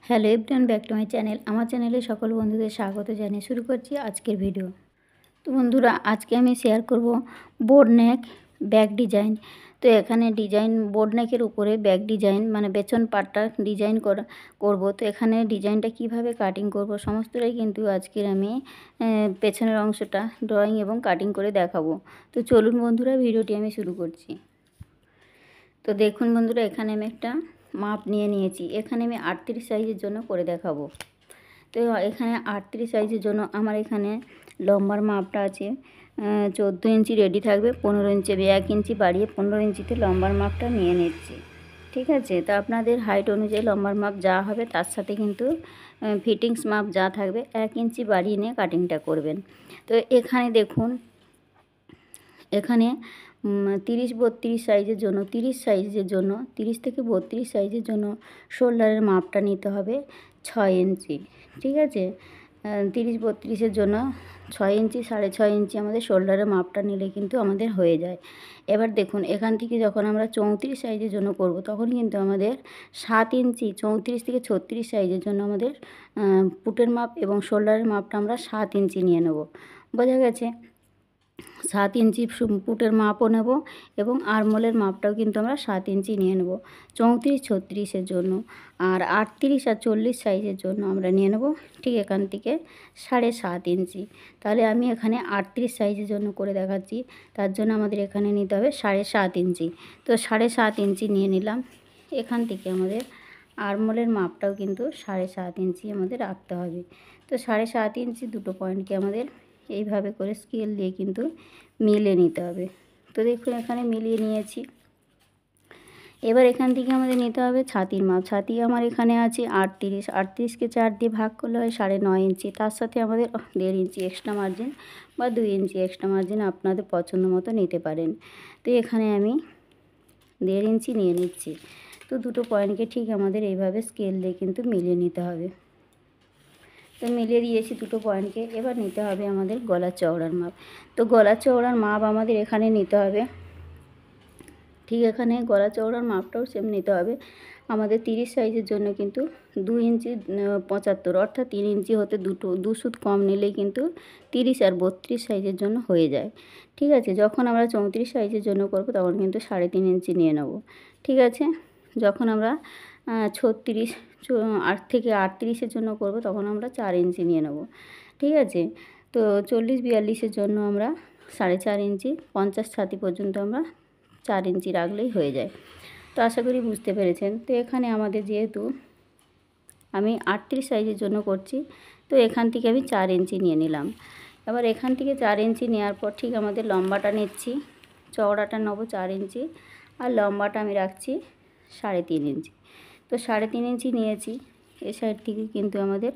Hello everyone, back to my channel. আমার চ্যানেলে সকল বন্ধুদের স্বাগত জানিয়ে শুরু করছি আজকের ভিডিও। তো বন্ধুরা, আজকে আমি শেয়ার করব বোট নেক ব্যাক ডিজাইন। তো এখানে বোট নেকের উপরে ব্যাক ডিজাইন মানে পেছন পাটটা ডিজাইন করব। তো এখানে ডিজাইনটা কিভাবে কাটিং করব সমস্তটাই কিন্তু আজকের আমি পেছনের অংশটা ড্রয়িং এবং কাটিং করে দেখাবো। তো চলুন বন্ধুরা, ভিডিওটি আমি শুরু করছি। তো দেখুন বন্ধুরা, এখানে আমি একটা মাপ নিয়ে নিয়েছি। এখানে আমি 38 সাইজের জন্য করে দেখাবো। তো এখানে 38 সাইজের জন্য আমার এখানে লম্বার মাপটা আছে 14 ইঞ্চি রেডি থাকবে। 15 ইঞ্চি 1 ইঞ্চি বাড়িয়ে 15 ইঞ্চিতে লম্বার মাপটা নিয়ে নিচ্ছি। ঠিক আছে, তো আপনাদের হাইট অনুযায়ী লম্বার মাপ যা হবে তার সাথে কিন্তু ফিটিংস মাপ যা থাকবে 1 ইঞ্চি বাড়িয়ে নিয়ে কাটিংটা করবেন। তো এখানে দেখুন, এখানে 30-32 সাইজের জন্য 30 থেকে 32 সাইজের জন্য শোল্ডারের মাপটা নিতে হবে 6 ইঞ্চি। ঠিক আছে, 30-32-এর জন্য 6 ইঞ্চি 6.5 ইঞ্চি আমাদের শোল্ডারের মাপটা নিলে কিন্তু আমাদের হয়ে যায়। এবার দেখুন, এখান থেকে যখন আমরা 34 সাইজের জন্য করব তখন কিন্তু আমাদের 7 ইঞ্চি 34 থেকে 36 সাইজের জন্য আমাদের পুটের মাপ এবং শোল্ডারের মাপটা আমরা 7 ইঞ্চি নিয়ে নেব। বোঝা গেছে? 7 ইঞ্চি পুটের মাপও নেব এবং আরমোলের মাপটাও কিন্তু আমরা 7 ইঞ্চি নিয়ে নেব 34-36-এর জন্য। আর 38 আর 40 সাইজের জন্য আমরা নিয়ে নেব ঠিক এখান থেকে 7.5 ইঞ্চি। তাহলে আমি এখানে 38 সাইজের জন্য করে দেখাচ্ছি, তার জন্য আমাদের এখানে নিতে হবে 7.5 ইঞ্চি। তো 7.5 ইঞ্চি নিয়ে নিলাম। এখান থেকে আমাদের আরমোলের মাপটাও কিন্তু 7.5 ইঞ্চি আমাদের রাখতে হবে। তো 7.5 ইঞ্চি দুটো পয়েন্টকে আমাদের এইভাবে করে স্কেল দিয়ে কিন্তু মিলিয়ে নিতে হবে। তো দেখুন, এখানে মিলিয়ে নিয়েছি। এবার এখান থেকে আমাদের নিতে হবে ছাতির মাপ। ছাতি আমার এখানে আছে 38। 38কে 4 দিয়ে ভাগ করলে হয় 9.5 ইঞ্চি। তার সাথে আমাদের 1.5 ইঞ্চি এক্সট্রা মার্জিন বা 2 ইঞ্চি এক্সট্রা মার্জিন আপনাদের পছন্দ মতো নিতে পারেন। তো এখানে আমি 1.5 ইঞ্চি নিয়ে নিচ্ছি। তো দুটো পয়েন্টকে ঠিক আমাদের এইভাবে স্কেল দিয়ে কিন্তু মিলিয়ে নিতে হবে। তো মিলিয়ে দিয়েছি দুটো পয়েন্টকে। এবার নিতে হবে আমাদের গলার চওড়ার মাপ। তো গলার চওড়ার মাপ আমাদের এখানে নিতে হবে ঠিক এখানে গলা চওড়ার মাপটাও সেম নিতে হবে আমাদের। 30 সাইজের জন্য কিন্তু 2 ইঞ্চি 75 অর্থাৎ 3 ইঞ্চি হতে দু সুত কম নিলেই কিন্তু 30 আর 32 সাইজের জন্য হয়ে যায়। ঠিক আছে, যখন আমরা 34 সাইজের জন্য করব তখন কিন্তু 3.5 ইঞ্চি নিয়ে নেব। ঠিক আছে, যখন আমরা 36 8 থেকে 38-এর জন্য করব তখন আমরা 4 ইঞ্চি নিয়ে নেব। ঠিক আছে, তো 40-42-এর জন্য আমরা 4.5 ইঞ্চি 50 ছাতি পর্যন্ত আমরা 4 ইঞ্চি রাখলেই হয়ে যায়। তো আশা করি বুঝতে পেরেছেন। তো এখানে আমাদের যেহেতু আমি 38 সাইজের জন্য করছি, তো এখান থেকে আমি 4 ইঞ্চি নিয়ে নিলাম। এবার এখান থেকে 4 ইঞ্চি নেওয়ার পর ঠিক আমাদের লম্বাটা নিচ্ছি, চওড়াটা নেব 4 ইঞ্চি আর লম্বাটা আমি রাখছি 3.5 ইঞ্চি। তো 3.5 ইঞ্চি নিয়েছি। এ সাইড থেকে কিন্তু আমাদের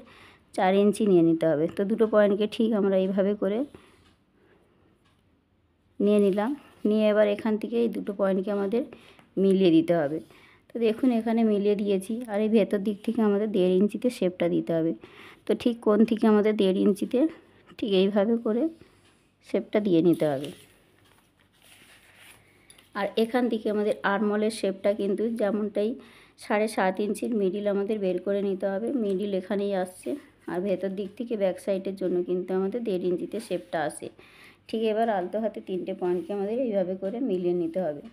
4 ইঞ্চি নিয়ে নিতে হবে। তো দুটো পয়েন্টকে ঠিক আমরা এইভাবে করে নিয়ে নিলাম। নিয়ে এবার এখান থেকে এই দুটো পয়েন্টকে আমাদের মিলিয়ে দিতে হবে। তো দেখুন, এখানে মিলিয়ে দিয়েছি। আর এই ভেতর দিক থেকে আমাদের 1.5 ইঞ্চিতে শেপটা দিতে হবে। তো ঠিক কোণ থেকে আমাদের 1.5 ইঞ্চিতে ঠিক এইভাবে করে শেপটা দিয়ে নিতে হবে। আর এখান থেকে আমাদের আরমোলের শেপটা কিন্তু যেমনটাই 7.5 ইঞ্চির মিডিল আমাদের বের করে নিতে হবে। মিডিল এখানেই আসছে। আর ভেতর দিক থেকে ব্যাক সাইডের জন্য কিন্তু আমাদের 1.5 ইঞ্চিতে শেপটা আসে। ঠিক এবার আলতো হাতে 3টে পয়েন্টকে আমাদের এইভাবে করে মিলিয়ে নিতে হবে।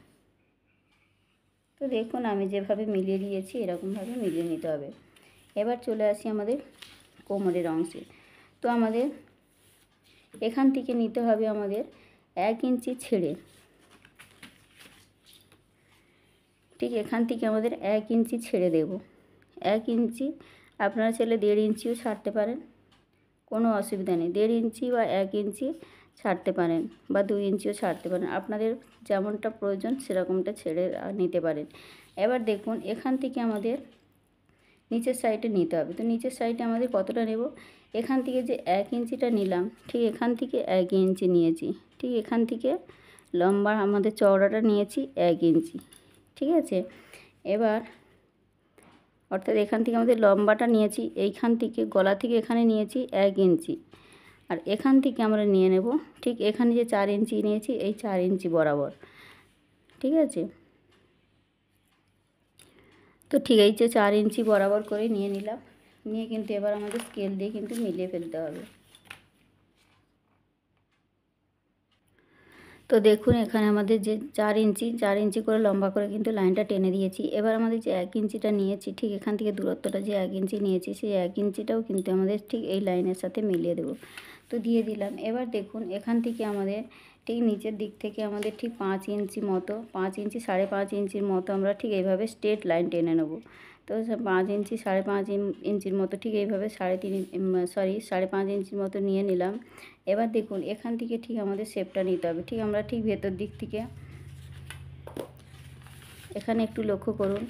তো দেখুন, আমি যেভাবে মিলিয়ে দিয়েছি এরকমভাবে মিলিয়ে নিতে হবে। এবার চলে আসি আমাদের কোমরের অংশে। তো আমাদের এখান থেকে নিতে হবে আমাদের 1 ইঞ্চি ছেড়ে, ঠিক এখান থেকে আমাদের 1 ইঞ্চি ছেড়ে দেব। 1 ইঞ্চি, আপনারা চাইলে 1.5 ইঞ্চিও ছাড়তে পারেন, কোনো অসুবিধা নেই। 1.5 ইঞ্চি বা 1 ইঞ্চি ছাড়তে পারেন বা 2 ইঞ্চিও ছাড়তে পারেন, আপনাদের যেমনটা প্রয়োজন সেরকমটা ছেড়ে নিতে পারেন। এবার দেখুন, এখান থেকে আমাদের নিচের সাইডে নিতে হবে। তো নিচের সাইডে আমাদের কতটা নেব, এখান থেকে যে 1 ইঞ্চিটা নিলাম ঠিক এখান থেকে 1 ইঞ্চি নিয়েছি। ঠিক এখান থেকে লম্বা আমাদের চওড়াটা নিয়েছি 1 ইঞ্চি। ঠিক আছে, এবার অর্থাৎ এখান থেকে আমাদের লম্বাটা নিয়েছি, এইখান থেকে গলা থেকে এখানে নিয়েছি 1 ইঞ্চি। আর এখান থেকে আমরা নিয়ে নেব ঠিক এখানে যে 4 ইঞ্চি নিয়েছি এই 4 ইঞ্চি বরাবর। ঠিক আছে, তো ঠিক এই যে 4 ইঞ্চি বরাবর করে নিয়ে নিলাম, নিয়ে কিন্তু এবার আমাদের স্কেল দিয়ে কিন্তু মিলিয়ে ফেলতে হবে। তো দেখুন এখানে আমাদের যে 4 ইঞ্চি করে লম্বা করে কিন্তু লাইনটা টেনে দিয়েছি। এবার আমাদের যে 1 ইঞ্চিটা নিয়েছি, ঠিক এখান থেকে দূরত্বটা যে 1 ইঞ্চি নিয়েছি, সেই 1 ইঞ্চিটাও কিন্তু আমাদের ঠিক এই লাইনের সাথে মিলিয়ে দেবো। তো দিয়ে দিলাম। এবার দেখুন এখান থেকে আমাদের ঠিক নিচের দিক থেকে আমাদের ঠিক 5 ইঞ্চি মতো, 5 ইঞ্চি 5.5 ইঞ্চির মতো আমরা ঠিক এইভাবে স্ট্রেট লাইন টেনে নেব। তো 5 ইঞ্চি 5.5 ইঞ্চির মতো ঠিক এইভাবে 5.5 ইঞ্চির মতো নিয়ে নিলাম। এবার দেখুন এখান থেকে ঠিক আমাদের শেপটা নিতে হবে। ঠিক আমরা ঠিক ভেতর দিক থেকে এখানে একটু লক্ষ্য করুন,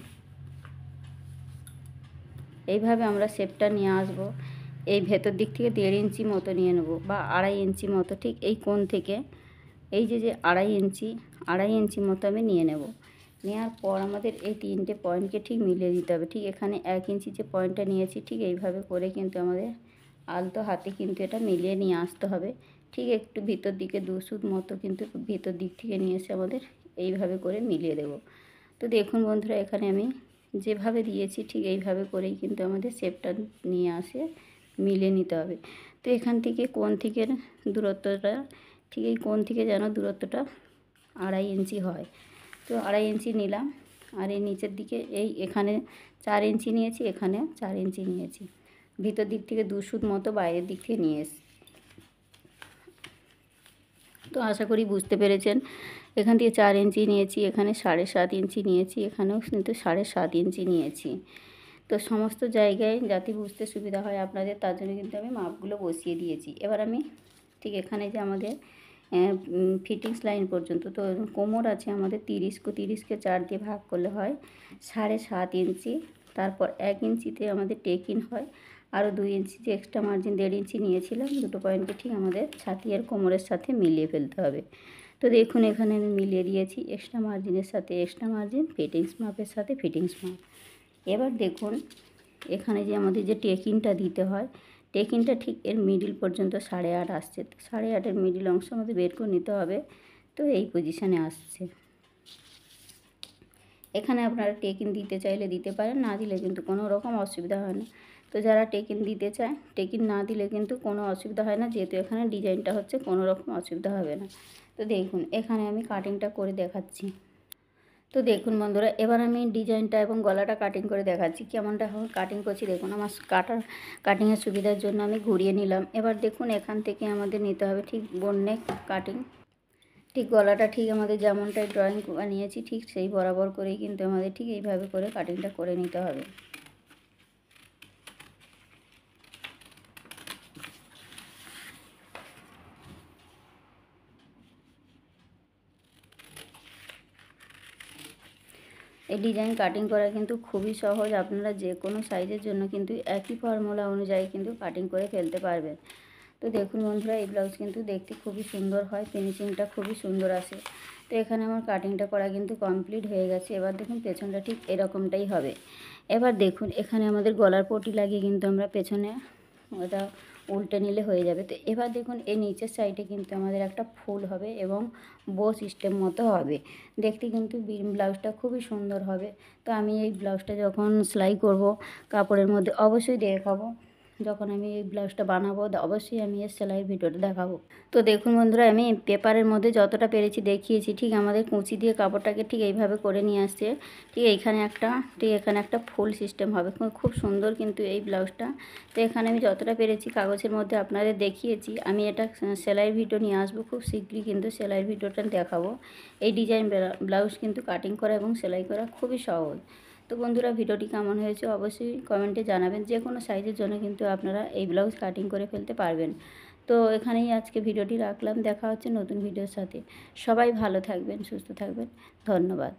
এইভাবে আমরা শেপটা নিয়ে আসব। এই ভেতর দিক থেকে 1.5 ইঞ্চি মতো নিয়ে নেব বা 2.5 ইঞ্চি মতো, ঠিক এই কোণ থেকে এই যে 2.5 ইঞ্চি মতো আমি নিয়ে নেব। নেওয়ার পর আমাদের এই 3টে পয়েন্টকে ঠিক মিলিয়ে দিতে হবে। ঠিক এখানে 1 ইঞ্চি যে পয়েন্টটা নিয়েছি, ঠিক এইভাবে করে কিন্তু আমাদের আলতো হাতে কিন্তু এটা মিলিয়ে নিয়ে আসতে হবে। ঠিক একটু ভিতর দিকে 2 সুত মতো কিন্তু ভিতর দিক থেকে নিয়ে এসে আমাদের এইভাবে করে মিলিয়ে দেব। তো দেখুন বন্ধুরা, এখানে আমি যেভাবে দিয়েছি ঠিক এইভাবে করেই কিন্তু আমাদের শেপটা নিয়ে আসে মিলিয়ে নিতে হবে। তো এখান থেকে কোণ থেকে দূরত্বটা ঠিক এই কোণ থেকে যেন দূরত্বটা 2.5 ইঞ্চি হয়। তো 2.5 ইঞ্চি নিলাম। আর এই নিচের দিকে এখানে 4 ইঞ্চি নিয়েছি, এখানে 4 ইঞ্চি নিয়েছি। ভিতর দিক থেকে 2 সুত মতো বাইরের দিক থেকে নিয়ে এসেছি। তো আশা করি বুঝতে পেরেছেন। এখান থেকে 4 ইঞ্চি নিয়েছি, এখানে 7.5 ইঞ্চি নিয়েছি, এখানেও কিন্তু 7.5 ইঞ্চি নিয়েছি। তো সমস্ত জায়গায় যাতে বুঝতে সুবিধা হয় আপনাদের, তার জন্য কিন্তু আমি মাপগুলো বসিয়ে দিয়েছি। এবার আমি ঠিক এখানে যে আমাদের ফিটিংস লাইন পর্যন্ত, তো কোমর আছে আমাদের 30কে 4 দিয়ে ভাগ করলে হয় 7.5 ইঞ্চি। তারপর 1 ইঞ্চিতে আমাদের টেক ইন হয়, আরও 2 ইঞ্চি যে এক্সট্রা মার্জিন 1.5 ইঞ্চি নিয়েছিলাম, দুটো পয়েন্টকে ঠিক আমাদের ছাতি আর কোমরের সাথে মিলিয়ে ফেলতে হবে। তো দেখুন এখানে আমি মিলিয়ে দিয়েছি এক্সট্রা মার্জিনের সাথে এক্সট্রা মার্জিন, ফিটিংস মাপের সাথে ফিটিংস মাপ। এবার দেখুন এখানে যে আমাদের যে টেকিংটা দিতে হয়, টেকিংটা ঠিক এর মিডিল পর্যন্ত 8.5 আসছে। তো 8.5-এর মিডিল অংশ আমাদের বের করে নিতে হবে। তো এই পজিশানে আসছে। এখানে আপনারা টেকিং দিতে চাইলে দিতে পারেন, না দিলে কিন্তু কোনো রকম অসুবিধা হয় না। তো যারা টেকিং দিতে চায়, টেকিং না দিলে কিন্তু কোনো অসুবিধা হয় না, যেহেতু এখানে ডিজাইনটা হচ্ছে, কোনো রকম অসুবিধা হবে না। তো দেখুন এখানে আমি কাটিংটা করে দেখাচ্ছি। তো দেখুন বন্ধুরা, এবার আমি ডিজাইনটা এবং গলাটা কাটিং করে দেখাচ্ছি কেমনটা কাটিং করছি। দেখুন আমার কাটিংয়ের সুবিধার জন্য আমি ঘুরিয়ে নিলাম। এবার দেখুন এখান থেকে আমাদের নিতে হবে ঠিক বোন নেক কাটিং। ঠিক গলাটা ঠিক আমাদের যেমনটাই ড্রয়িং বানিয়েছি ঠিক সেই বরাবর করেই কিন্তু আমাদের ঠিক এইভাবে করে কাটিংটা করে নিতে হবে। এই ডিজাইন কাটিং করা কিন্তু খুবই সহজ। আপনারা যে কোনো সাইজের জন্য কিন্তু একই ফর্মুলা অনুযায়ী কিন্তু কাটিং করে ফেলতে পারবেন। তো দেখুন বন্ধুরা, এই ব্লাউজ কিন্তু দেখতে খুবই সুন্দর হয়, ফিনিশিংটা খুবই সুন্দর আসে। তো এখানে আমার কাটিংটা করা কিন্তু কমপ্লিট হয়ে গেছে। এবার দেখুন পেছনটা ঠিক এরকমটাই হবে। এবার দেখুন এখানে আমাদের গলার পটি লাগিয়ে কিন্তু আমরা পেছনে ওটা উল্টে নিলে হয়ে যাবে। তো এবার দেখুন এই নিচের সাইডে কিন্তু আমাদের একটা ফুল হবে এবং বো সিস্টেম মতো হবে। দেখতে কিন্তু ব্লাউজটা খুবই সুন্দর হবে। তো আমি এই ব্লাউজটা যখন সেলাই করব কাপড়ের মধ্যে অবশ্যই দেখাবো। যখন আমি এই ব্লাউজটা বানাবো অবশ্যই আমি এর সেলাইয়ের ভিডিওটা দেখাবো। তো দেখুন বন্ধুরা, আমি পেপারের মধ্যে যতটা পেরেছি দেখিয়েছি। ঠিক আমাদের কুঁচি দিয়ে কাপড়টাকে ঠিক এইভাবে করে নিয়ে আসছে। ঠিক এখানে একটা ফুল সিস্টেম হবে, খুব সুন্দর কিন্তু এই ব্লাউজটা। তো এখানে আমি যতটা পেরেছি কাগজের মধ্যে আপনাদের দেখিয়েছি। আমি এটা সেলাইয়ের ভিডিও নিয়ে আসবো খুব শীঘ্রই, কিন্তু সেলাইয়ের ভিডিওটা দেখাবো। এই ডিজাইন ব্লাউজ কিন্তু কাটিং করা এবং সেলাই করা খুবই সহজ। তো বন্ধুরা, ভিডিওটি কেমন হয়েছে অবশ্যই কমেন্টে জানাবেন। যে কোনো সাইজের জন্য কিন্তু আপনারা এই ব্লাউজ কাটিং করে ফেলতে পারবেন। তো এখানেই আজকে ভিডিওটি রাখলাম। দেখা হচ্ছে নতুন ভিডিওর সাথে। সবাই ভালো থাকবেন, সুস্থ থাকবেন। ধন্যবাদ।